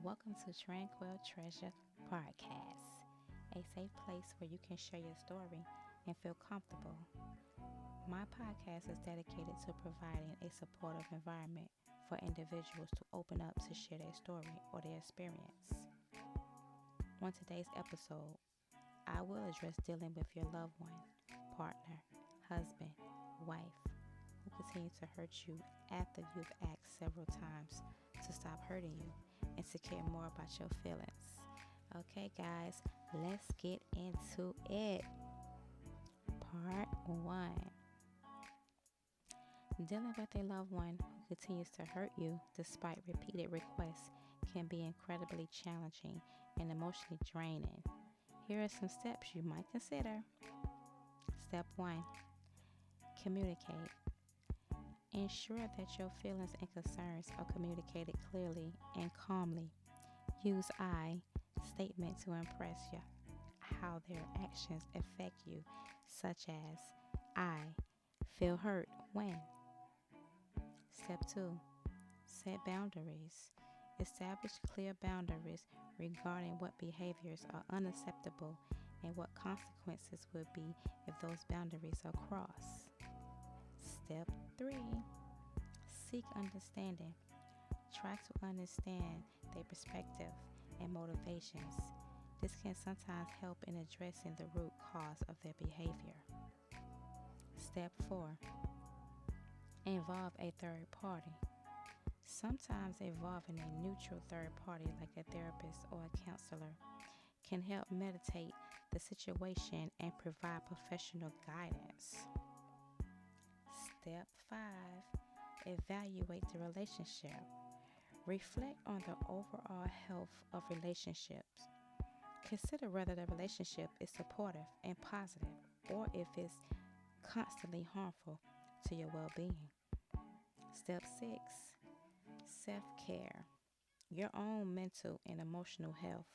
Welcome to Tranquil Treasure Podcast, a safe place where you can share your story and feel comfortable. My podcast is dedicated to providing a supportive environment for individuals to open up to share their story or their experience. On today's episode, I will address dealing with your loved one, partner, husband, wife, who continue to hurt you after you've asked several times to stop hurting you and to care more about your feelings. Okay, guys, let's get into it. Part 1. Dealing with a loved one who continues to hurt you despite repeated requests can be incredibly challenging and emotionally draining. Here are some steps you might consider. Step 1. Communicate. Ensure that your feelings and concerns are communicated clearly and calmly. Use I statement to impress you how their actions affect you, such as I feel hurt when. Step 2. Set boundaries. Establish clear boundaries regarding what behaviors are unacceptable and what consequences would be if those boundaries are crossed. Step 3. Seek understanding. Try to understand their perspective and motivations. This can sometimes help in addressing the root cause of their behavior. Step 4. Involve a third party. Sometimes involving a neutral third party like a therapist or a counselor can help mediate the situation and provide professional guidance. Step 5. Evaluate the relationship. Reflect on the overall health of relationships. Consider whether the relationship is supportive and positive or if it's constantly harmful to your well-being. Step 6. Self-care. Your own mental and emotional health.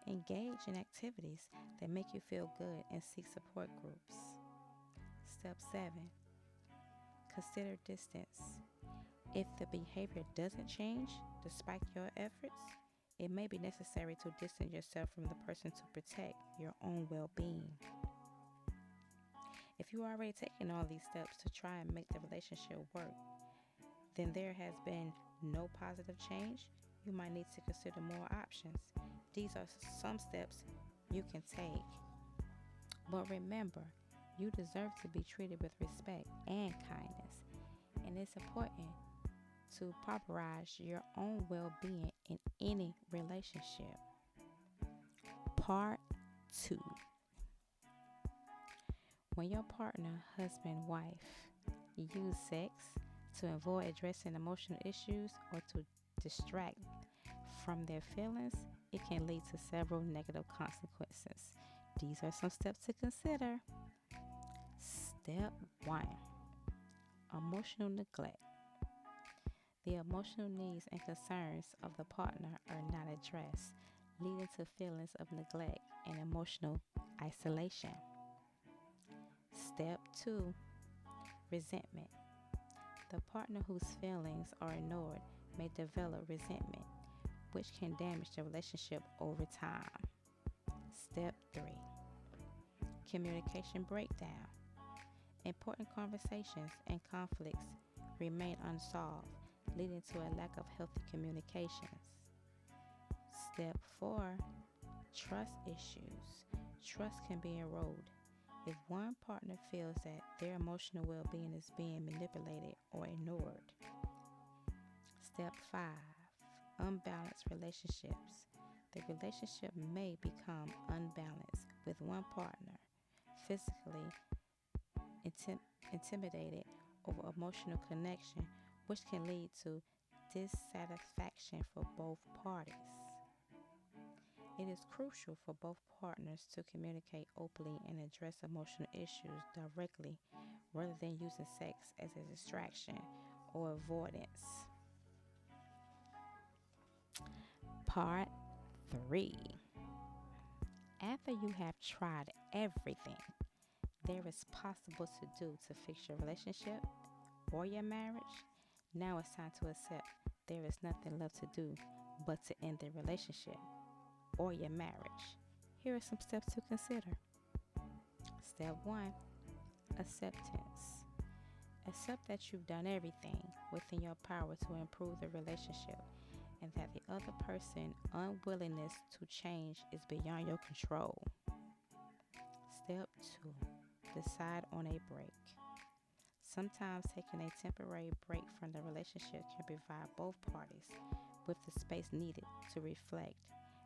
Engage in activities that make you feel good and seek support groups. Step 7. Consider distance. If the behavior doesn't change despite your efforts, it may be necessary to distance yourself from the person to protect your own well-being. If you are already taking all these steps to try and make the relationship work, then there has been no positive change, you might need to consider more options. These are some steps you can take. But remember, you deserve to be treated with respect and kindness. And it's important to prioritize your own well-being in any relationship. Part 2. When your partner, husband, wife use sex to avoid addressing emotional issues or to distract from their feelings, it can lead to several negative consequences. These are some steps to consider. Step 1. Emotional neglect. The emotional needs and concerns of the partner are not addressed, leading to feelings of neglect and emotional isolation. Step 2. Resentment. The partner whose feelings are ignored may develop resentment, which can damage the relationship over time. Step 3. Communication breakdown. Important conversations and conflicts remain unsolved, leading to a lack of healthy communications. Step 4. Trust issues. Trust can be eroded if one partner feels that their emotional well-being is being manipulated or ignored. Step 5. Unbalanced relationships. The relationship may become unbalanced with one partner physically intimidated over emotional connection, which can lead to dissatisfaction for both parties. It is crucial for both partners to communicate openly and address emotional issues directly rather than using sex as a distraction or avoidance. Part 3. After you have tried everything there is possible to do to fix your relationship or your marriage, now it's time to accept there is nothing left to do but to end the relationship or your marriage. Here are some steps to consider. Step 1, acceptance. Accept that you've done everything within your power to improve the relationship and that the other person's unwillingness to change is beyond your control. Step 2, decide on a break. Sometimes taking a temporary break from the relationship can provide both parties with the space needed to reflect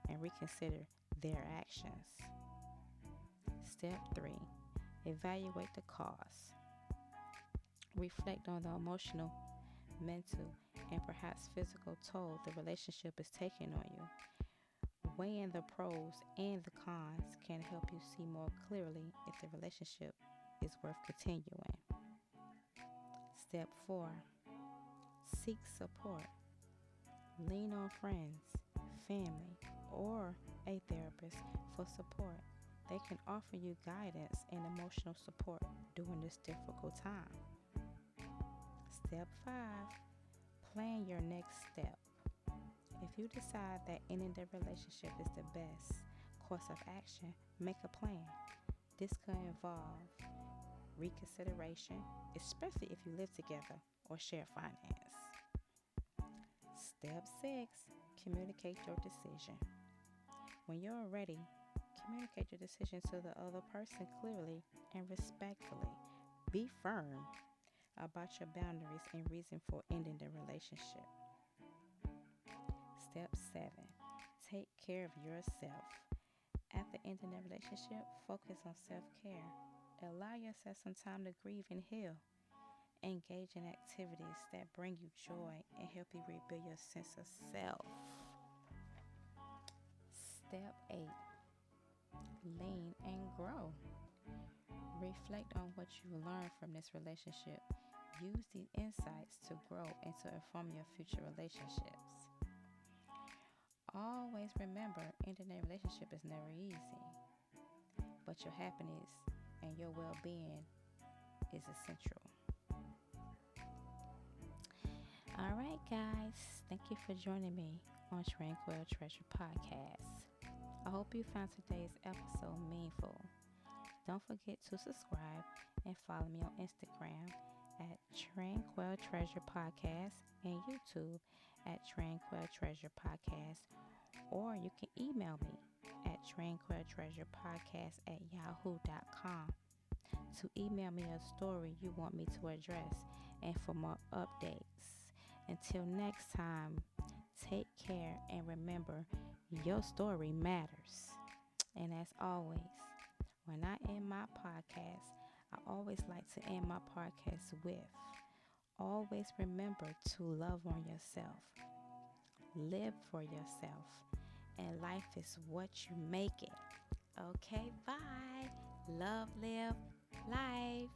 and reconsider their actions. Step 3, evaluate the cause. Reflect on the emotional, mental, and perhaps physical toll the relationship is taking on you. Weighing the pros and the cons can help you see more clearly if the relationship is worth continuing. Step 4, seek support. Lean on friends, family, or a therapist for support. They can offer you guidance and emotional support during this difficult time. Step 5, plan your next step. If you decide that ending the relationship is the best course of action, make a plan. This could involve reconsideration, especially if you live together or share finance. Step 6, communicate your decision. When you're ready, communicate your decision to the other person clearly and respectfully. Be firm about your boundaries and reason for ending the relationship. Step 7, take care of yourself. After ending the relationship, focus on self-care. Allow yourself some time to grieve and heal. Engage in activities that bring you joy and help you rebuild your sense of self. Step 8, lean and grow. Reflect on what you learned from this relationship. Use these insights to grow and to inform your future relationships. Always remember, ending a relationship is never easy, but your happiness and your well-being is essential. All right, guys. Thank you for joining me on Tranquil Treasure Podcast. I hope you found today's episode meaningful. Don't forget to subscribe and follow me on Instagram at Tranquil Treasure Podcast and YouTube at Tranquil Treasure Podcast, or you can email me at tranquiltreasurepodcast@yahoo.com to email me a story you want me to address and for more updates. Until next time, take care and remember, your story matters. And as always, when I end my podcast, I always like to end my podcast with, always remember to love on yourself, live for yourself, and life is what you make it. Okay, bye. Love, live, life.